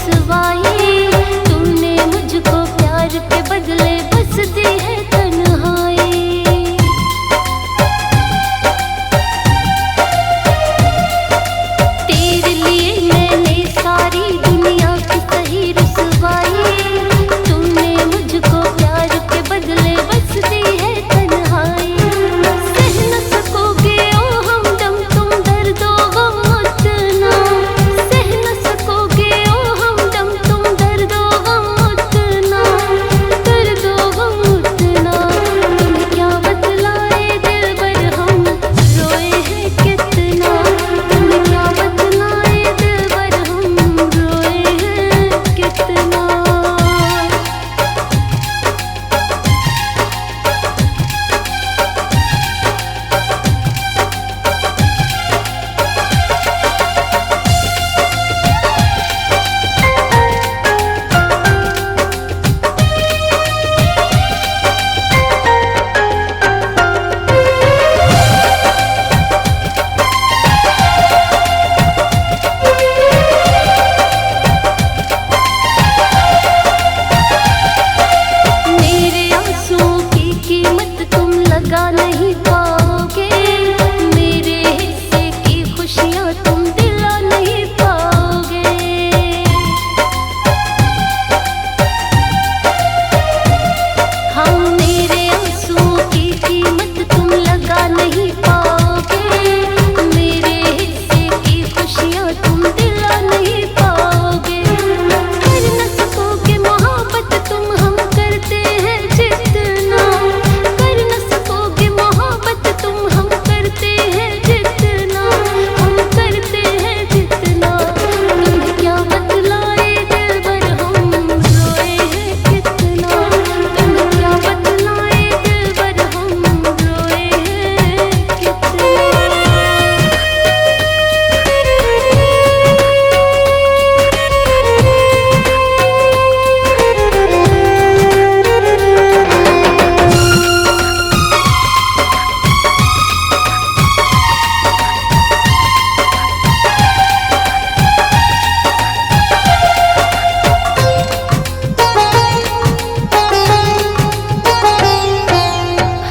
रुसवाई, तुमने मुझको प्यार के बदले बस दी है तन्हाई। तेरे लिए मैंने सारी दुनिया की सही रुसवाई, तुमने मुझको प्यार के बदले बस दी है तन्हाई। सह न सकोगे ओ हमदम तुम दर्दो गम उतना, सह न सकोगे ओ हमदम तुम दर्दो गम उतना, दर्दो गम उतना। तुम्हें क्या बतलाए दिलबर हम रोए हैं कितना, तुम्हें क्या बतलाए दिलबर हम रोए हैं कितना। मेरे आंसुओं की कीमत तुम लगा नहीं पाओगे, मेरे हिस्से की खुशियां तुम दिला नहीं पाओगे। हाँ, मेरे आंसुओं की कीमत तुम लगा नहीं पाओगे, मेरे हिस्से की खुशियां तुम दिला नहीं पाओगे। कर न सकोगे मोहब्बत तुम हम करते हैं जितना, कर न सकोगे मोहब्बत तुम हम करते हैं जितना, हम करते हैं जितना। तुम्हें क्या बतलाए दिलबर हम रोए हैं कितना, तुम्हें क्या बतलाए दिलबर हम रोए हैं कितना।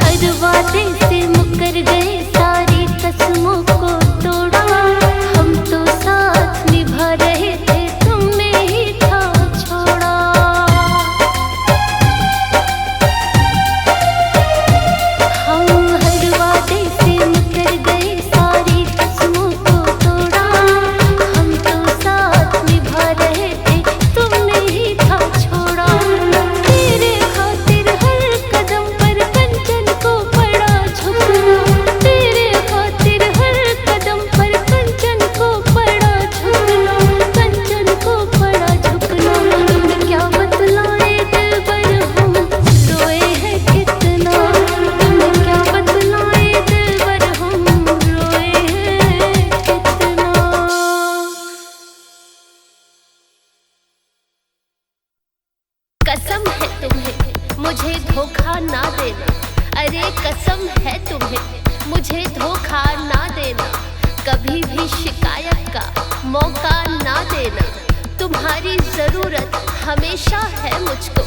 हर वादे से मुकर गए, सारी कसमों को तोड़ा, हम तो साथ निभा रहे थे तुमने ही था छोड़ा। हम हर वादे से मुकर गए, सारी कसमों को तोड़ा, हम तो साथ निभा रहे थे तुमने ही था छोड़ा। तेरे खातिर हर कदम पर कंचन को पड़ा झुकना, तेरे खातिर हर कदम पर कंचन को पड़ा झुकना, कंचन को पड़ा झुकना। तुम्हें क्या बतलाए दिलबर हम रोए हैं कितना, तुम्हें क्या बतलाए दिलबर हम रोए हैं कितना। कसम है तुम्हें मुझे धोखा ना देना, अरे कसम है तुम्हें मुझे धोखा ना देना, कभी भी शिकायत का मौका ना देना। तुम्हारी जरूरत हमेशा है मुझको,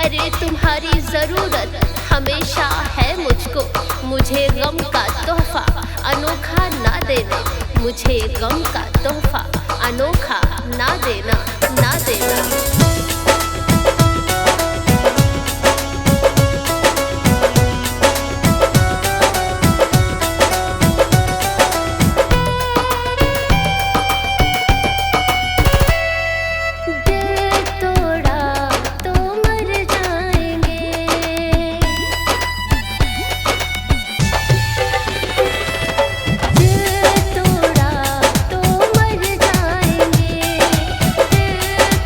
अरे तुम्हारी जरूरत हमेशा है मुझको। मुझे गम का तोहफा अनोखा ना देना, मुझे गम का तोहफा अनोखा ना देना, ना देना। दिल तोड़ा तो मर जाएंगे, दिल तोड़ा तो मर जाएंगे, दिल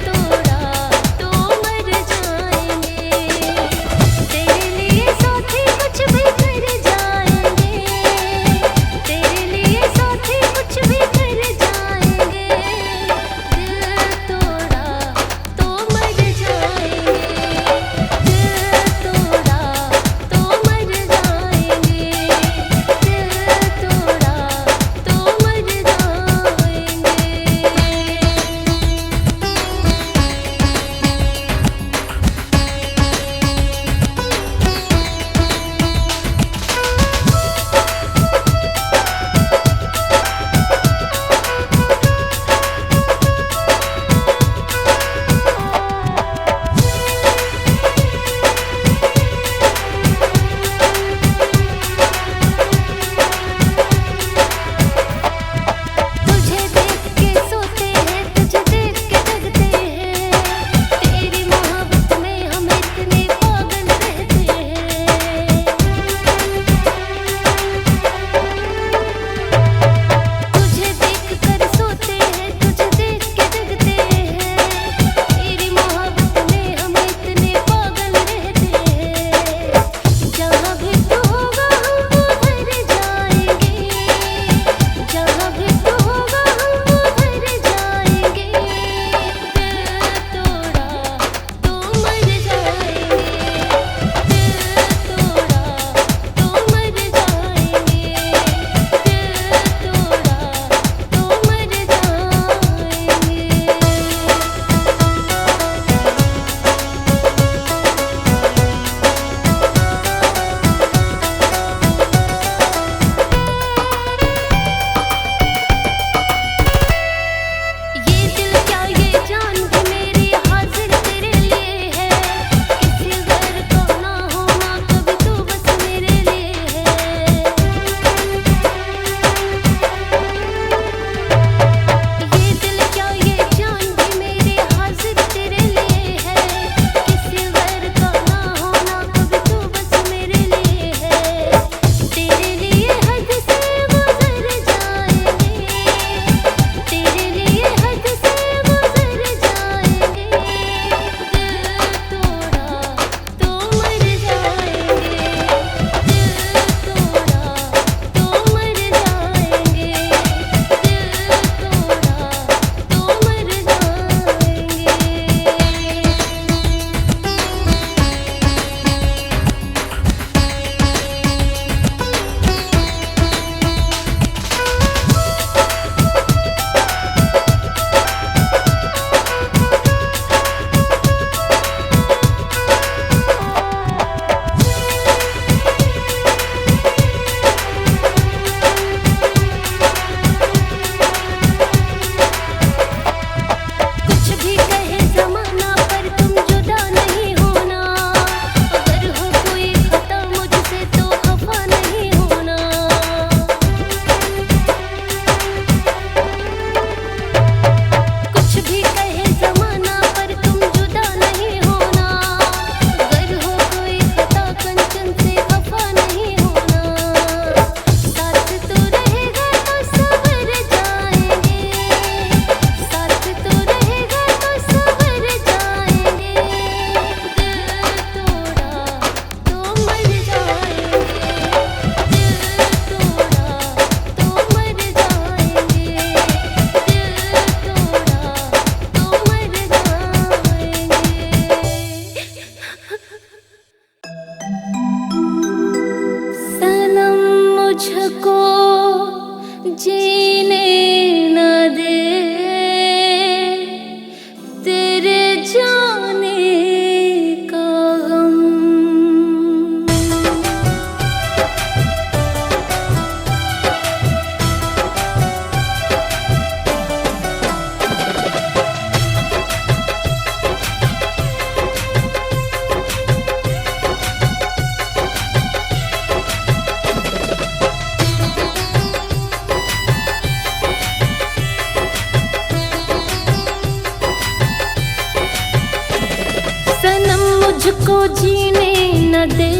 सनम मुझको जीने न दे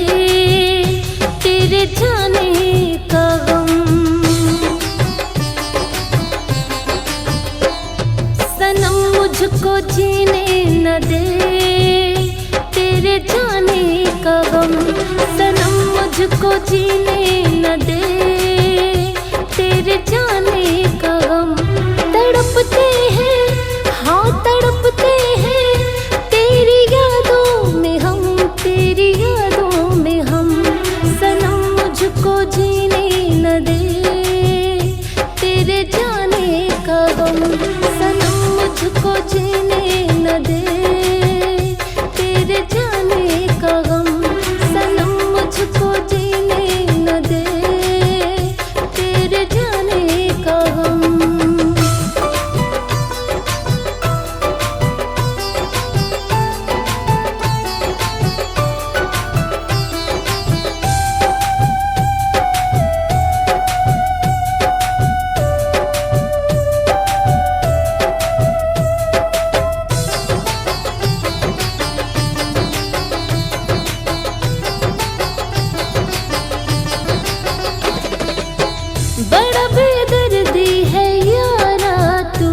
तेरे जाने का गम। सनम मुझको जीने न दे तेरे जाने का गम। सनम मुझको जीने न दे तेरे जाने का गम। तड़पते हैं हाँ तड़पते हैं तेरी यादों में हम, तेरी यादों में हम। सनम मुझको जीने न दे तेरे जाने का गम। सनम मुझको जीने न दे तेरे जाने का गम। सनम मुझको जीने न दे तेरे जाने का गम। बड़ा बेदर्दी है यारा तू,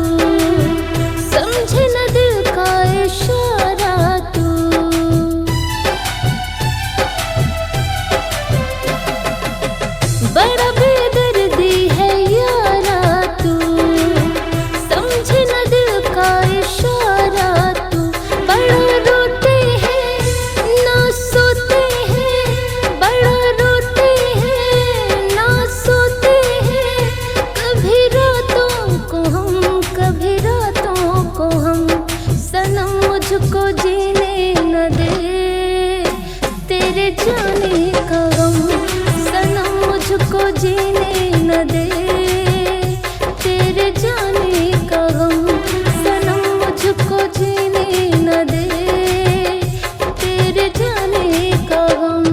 समझे न दिल का इशारा तू। बड़ा बेदर्दी है यारा तू, समझे न दिल का इशारा तू। बड़ा रोते हैं ना सोते हैं, बड़ा रोते हैं ना सोते हैं। कभी रातों को हम, कभी रातों को हम। सनम मुझको जीने न दे तेरे जाने का गम। सनम मुझको जीने न दे तेरे जाने का गम। सनम मुझको जीने न दे तेरे जाने का गम।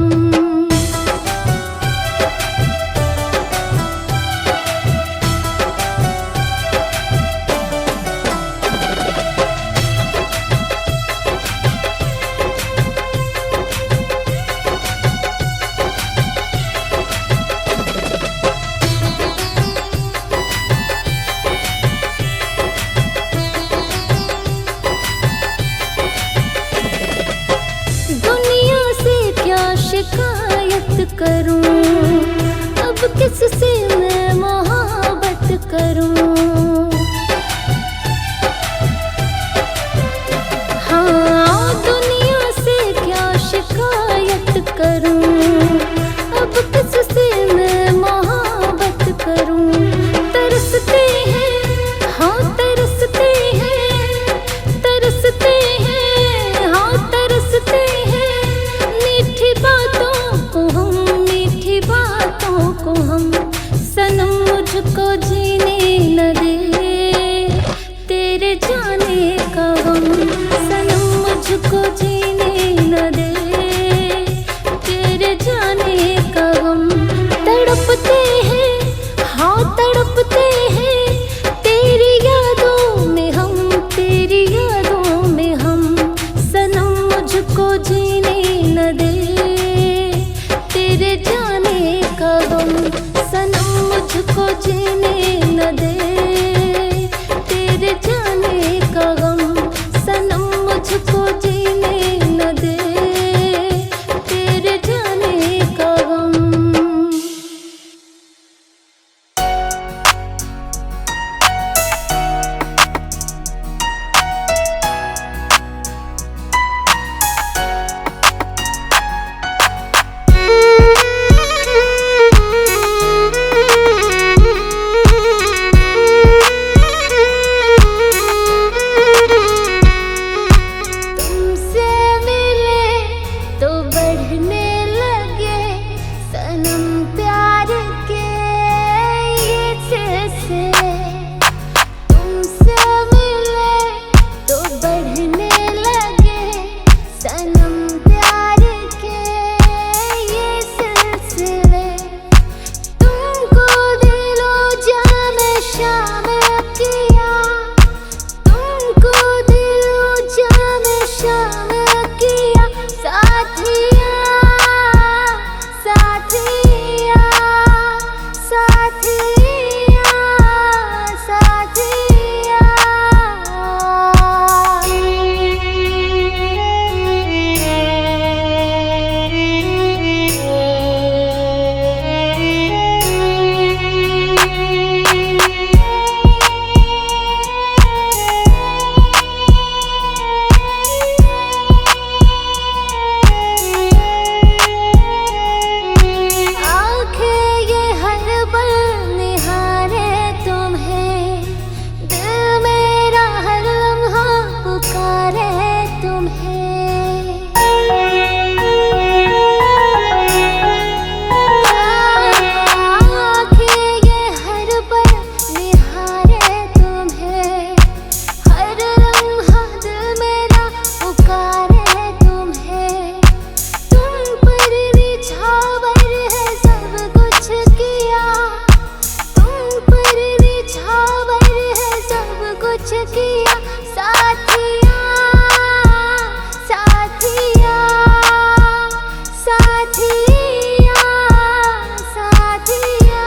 दुनिया से क्या शिकायत करूं, अब किससे मैं मोहब्बत करूं। हाँ दुनिया से क्या शिकायत करूं, अब किससे मैं मोहब्बत करूं। तरसते हैं हाँ तरसते हैं, तरसते हैं हाँ तरसते हैं। मीठी बातों को हम, मीठी बातों को हम। सनम मुझको जीने न दे तेरे जाने का गम। सनम मुझको जीने न दे तेरे जाने का गम। तड़पते हैं हाँ तड़पते हैं तेरी यादों में हम, तेरी यादों में हम। सनम मुझको जीने न दे तेरे जाने का गम। सनम मुझको जीने न दे तेरे जाने का गम। सनम मुझको जीने किया साथिया साथिया साथिया साथिया।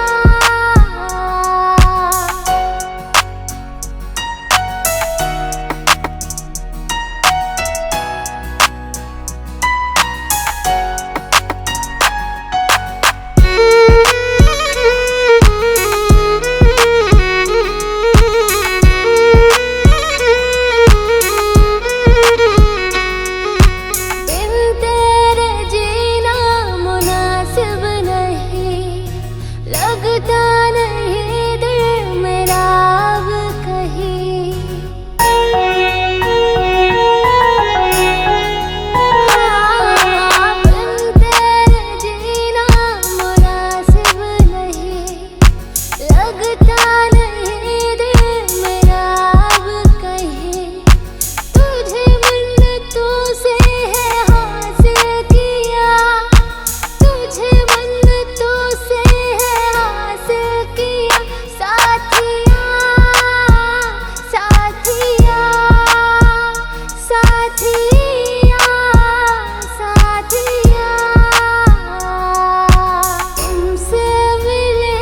लगता नहीं दिल मेरा अब कहीं, बिन तेरे जीना मुनासिब नहीं। लगता नहीं दिल मेरा अब कहीं, तुझे मिन्नतों से है हासिल किया, तुझे मिन्नतों से साथिया साथिया साथिया साथिया। तुमसे मिले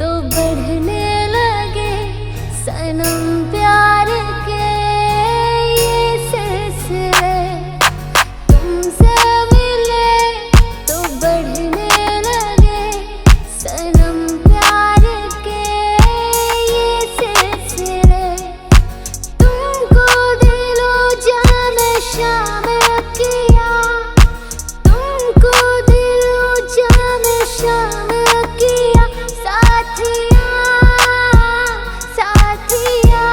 तो बढ़ने लगे सनम प्यार के ये सिलसिले, तुमसे मिले तो बढ़ने लगे सनम प्यार के ये सिलसिले। तुमको दिलो जान शामिल किया, तुमको दिलो जान शामिल किया साथिया साथिया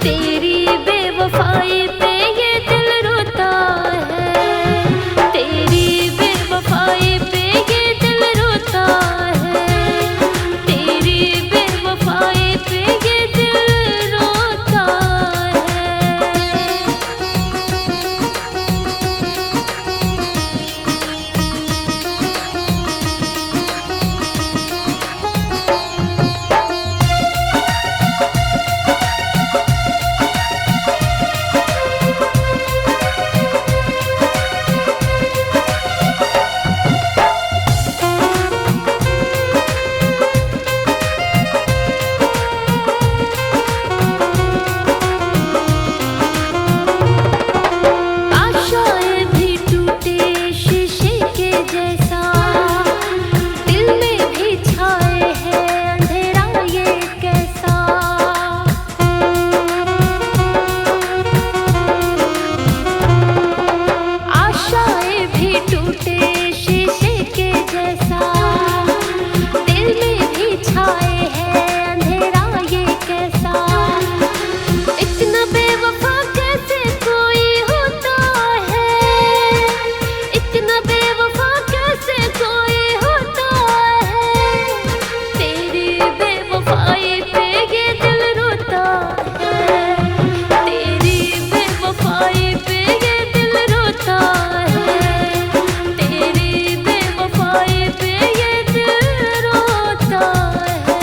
तेरी बेवफाई पे ये दिल रोता है, तेरी बेवफाई पे ये दिल रोता है, तेरी बेवफाई पे ये दिल रोता है। आशाएं भी टूटे शीशे के जैसा, दिल में भी छाए है अंधेरा ये कैसा। आशाएं भी टूटे शीशे के जैसा, दिल में भी छाए है अंधेरा ये कैसा। इतना बेवफा कैसे कोई होता है, इतना बेवफा कैसे कोई होता है, तेरी बेवफाई पे ये दिल रोता है, तेरी बेवफाई पे ये दिल रोता है, तेरी बेवफाई पे ये दिल रोता है।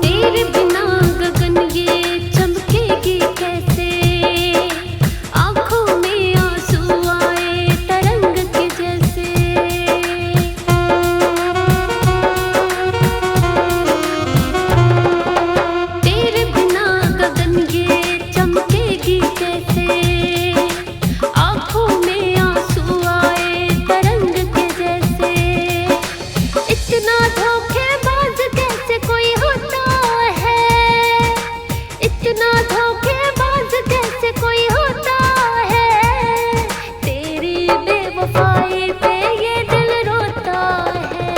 तेरे बिना गगन ये चमकेगी कैसे, आँखों में आंसू आए तरंग के जैसे। तेरे बिना गगन ये चमकेगी कैसे, आँखों में आंसू आए तरंग के जैसे। इतना धोखेबाज कैसे कोई होता है, इतना धोखेबाज कैसे कोई होता है, तेरी बेवफाई पे ये दिल रोता है,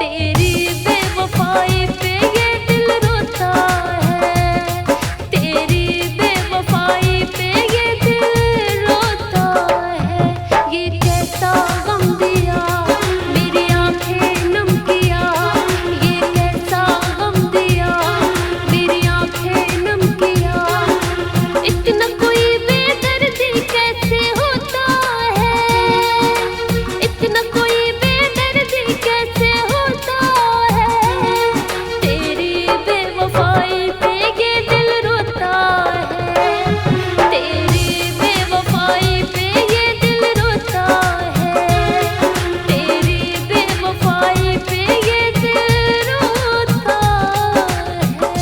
तेरी बेवफाई पे ये दिल रोता है, तेरी बेवफाई पे ये दिल रोता है। ये कैसा गम दिया मेरी आंखें नम किया, ये कैसा गम दिया मेरी आंखें नम किया। इतना कोई बेदर्दी कैसे होता है, इतना कोई बेदर्दी कैसे होता है, तेरी बेवफाई पे ये दिल रोता है, तेरी बेवफाई पे ये दिल रोता है, तेरी बेवफाई पे ये दिल रोता है।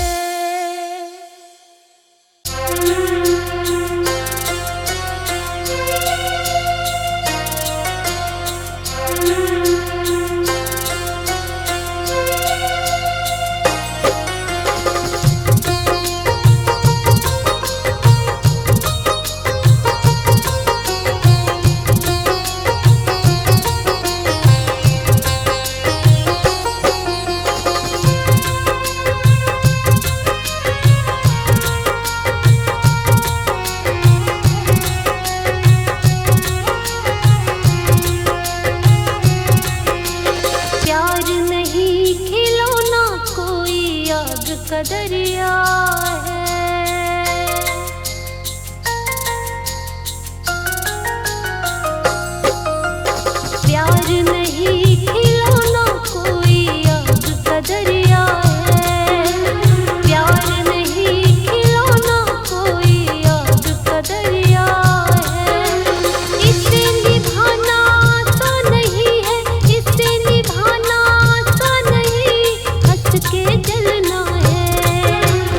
प्यार नहीं खिलौना कोई आग का दरिया है, प्यार नहीं खिलौना कोई आग का दरिया है, प्यार नहीं खिलौना कोई आग का दरिया है। इसे निभाना तो नहीं है, इसे निभाना तो नहीं, हंस के जलना है।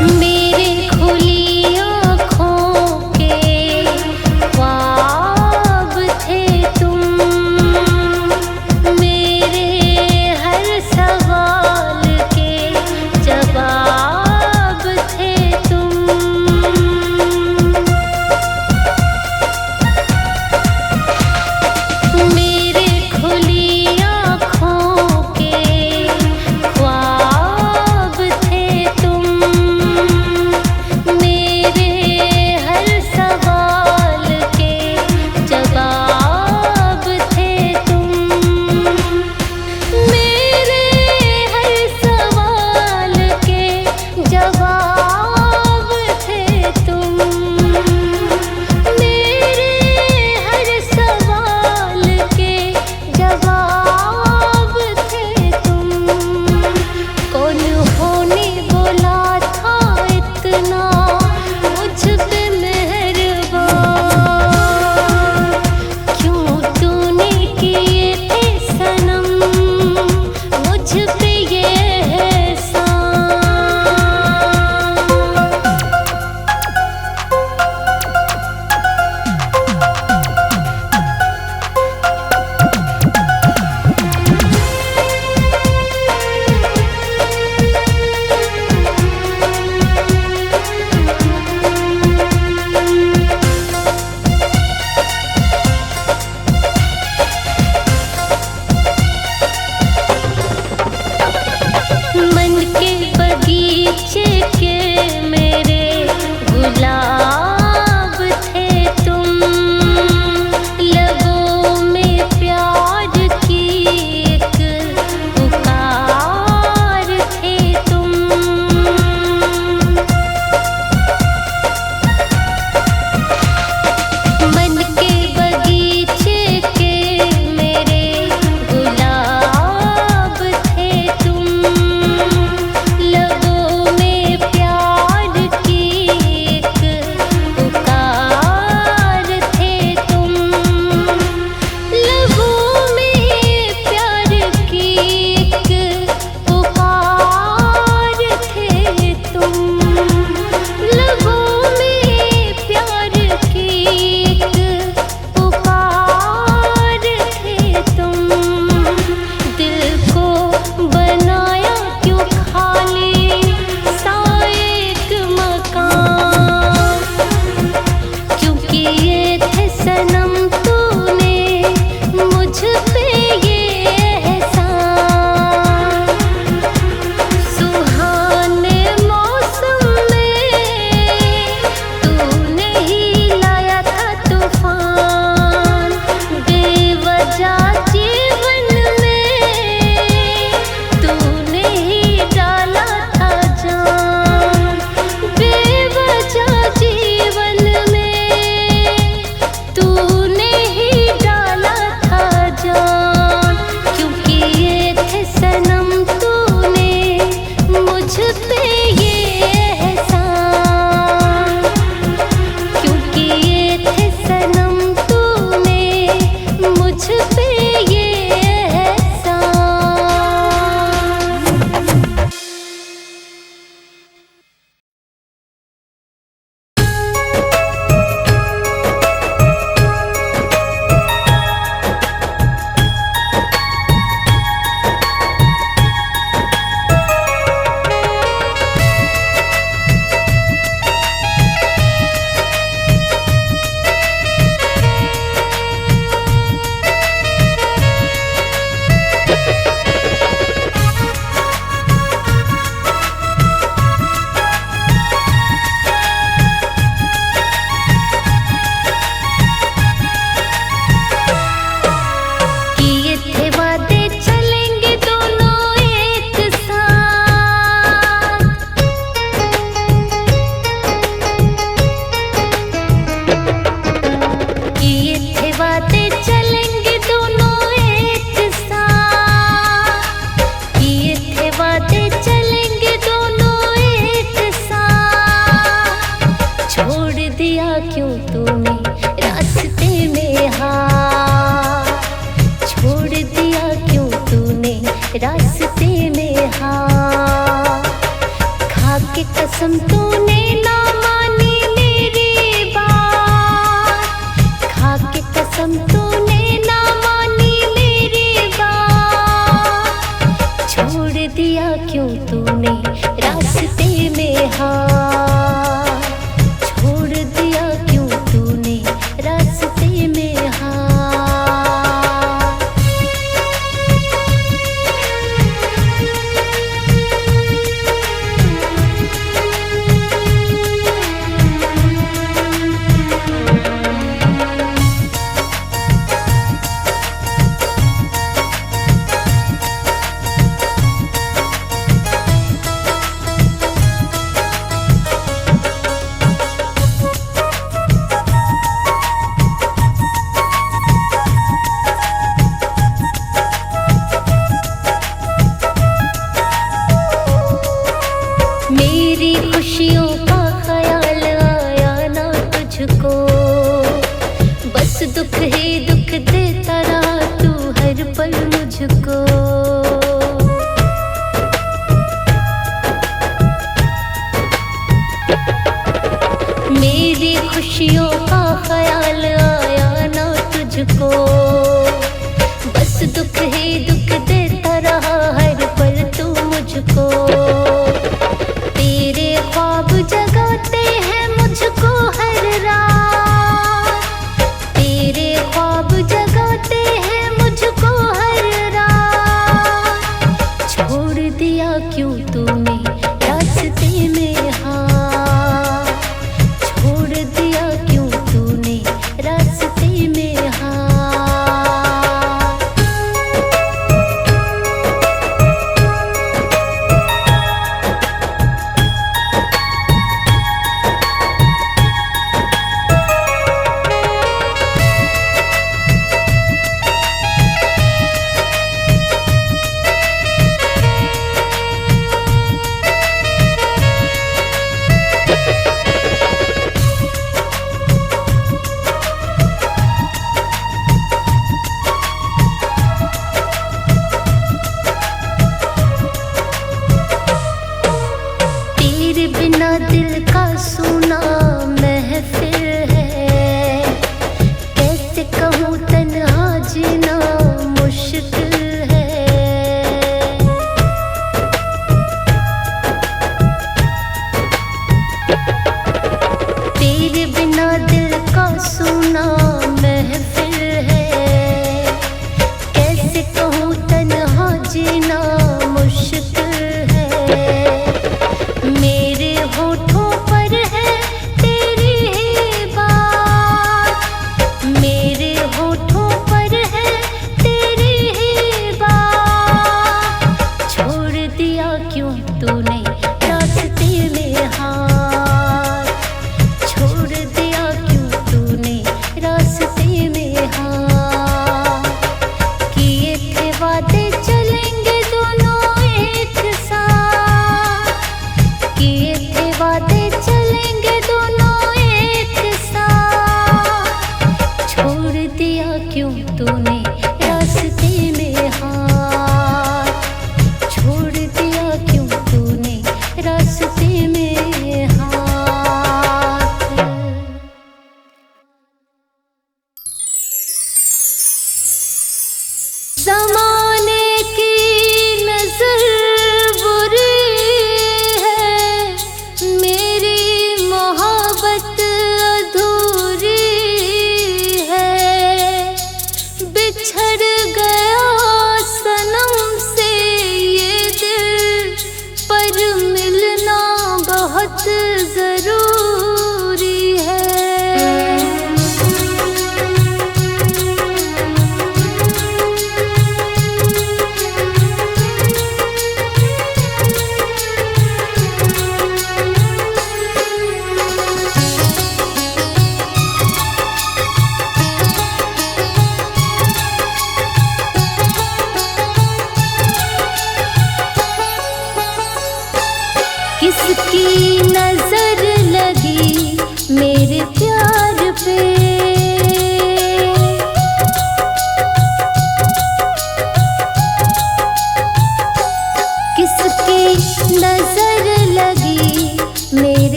मेरे खुली आँखों के ख्वाब थे तुम, मेरे हर सवाल के जवाब थे तुम। मेरे खुली आँखों के ख्वाब थे तुम, तूने ना मानी मेरी बात, खा के कसम तूने ना मानी मेरी बात। छोड़ दिया क्यों तूने रास्ते में हाथ, छोड़ दिया क्यों तूने रास्ते में हाथ। मेरी खुशियों का ख्याल आया ना तुझको, बस दुख ही दुख देता रहा तू हर पल मुझको। मेरी खुशियों का ख्याल आया ना तुझको, बस दुख ही दुख देता रहा हर पल तू मुझको। तेरे ख्वाब जगाते हैं मुझको हर रात, तेरे ख्वाब जगाते हैं मुझको हर रात। छोड़ दिया क्यों तूने रास्ते में हाथ, छोड़ दिया क्यों तूने रास्ते में हाथ। तेरे बिना दिल का सुना महफिल है, कैसे कहूँ तन्हा जीना मुश्किल है। तेरे बिना दिल का सुना महफिल है, कैसे कहूँ तन्हा जीना मुश्किल है। मेरे होठों पर है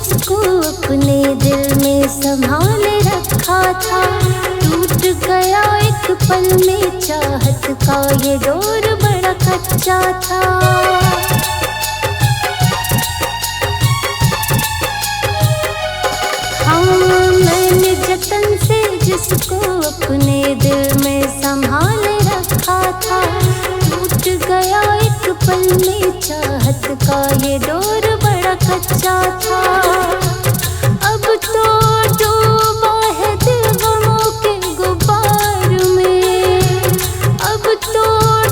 जिसको अपने दिल में संभाले रखा था, टूट गया एक पल में चाहत का ये डोर बड़ा कच्चा था। हाँ, मैंने जतन से जिसको अपने दिल में संभाले रखा था, टूट गया एक पल में चाहत का ये डोर बड़ा कच्चा था। अब तो डूबा है दिल गमों के गुबार में, अब तो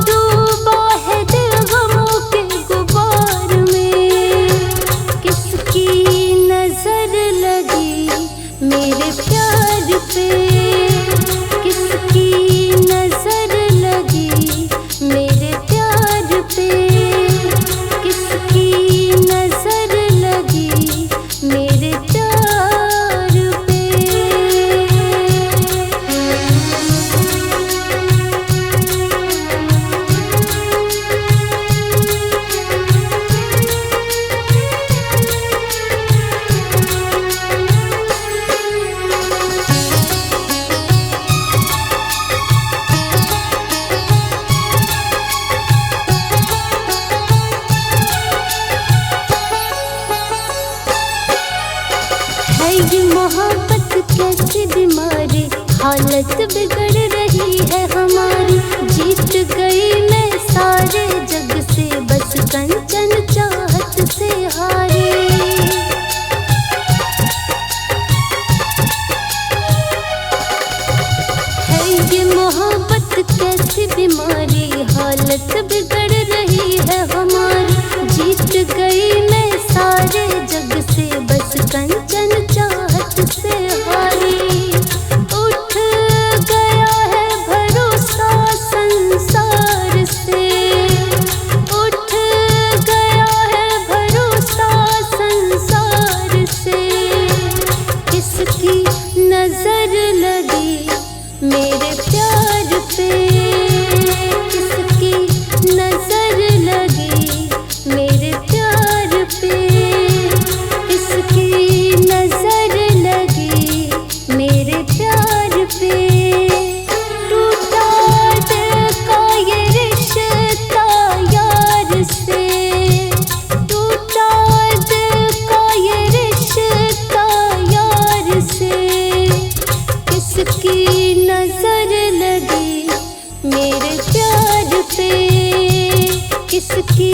डूबा है दिल गमों के गुबार में। किसकी नजर लगी मेरे प्यार पे, किसकी नजर लगी मेरे प्यार पे, किसकी नजर लगी मेरे प्यार पे। है ये मोहब्बत कैसी बीमारी, हालत बिगड़ रही है हमारी। जीत गई मैं सारे जग से, बस कंचन चाहत से हारे। है ये मोहब्बत कैसी बीमारी, हालत बिगड़ रही है हमारी। जीत गई मैं सारे जग से, बस कंचन चाहत से हारी। उठ गया है भरोसा संसार से, उठ गया है भरोसा संसार से। किसकी नजर लगी मेरे प्यार पे, किसकी नजर लगी मेरे प्यार पे, किसकी नजर लगी मेरे प्यार पे। टूटा दिल का ये रिश्ता यार से, टूटा दिल का ये रिश्ता यार से। किसकी नजर लगी मेरे प्यार पे, किसकी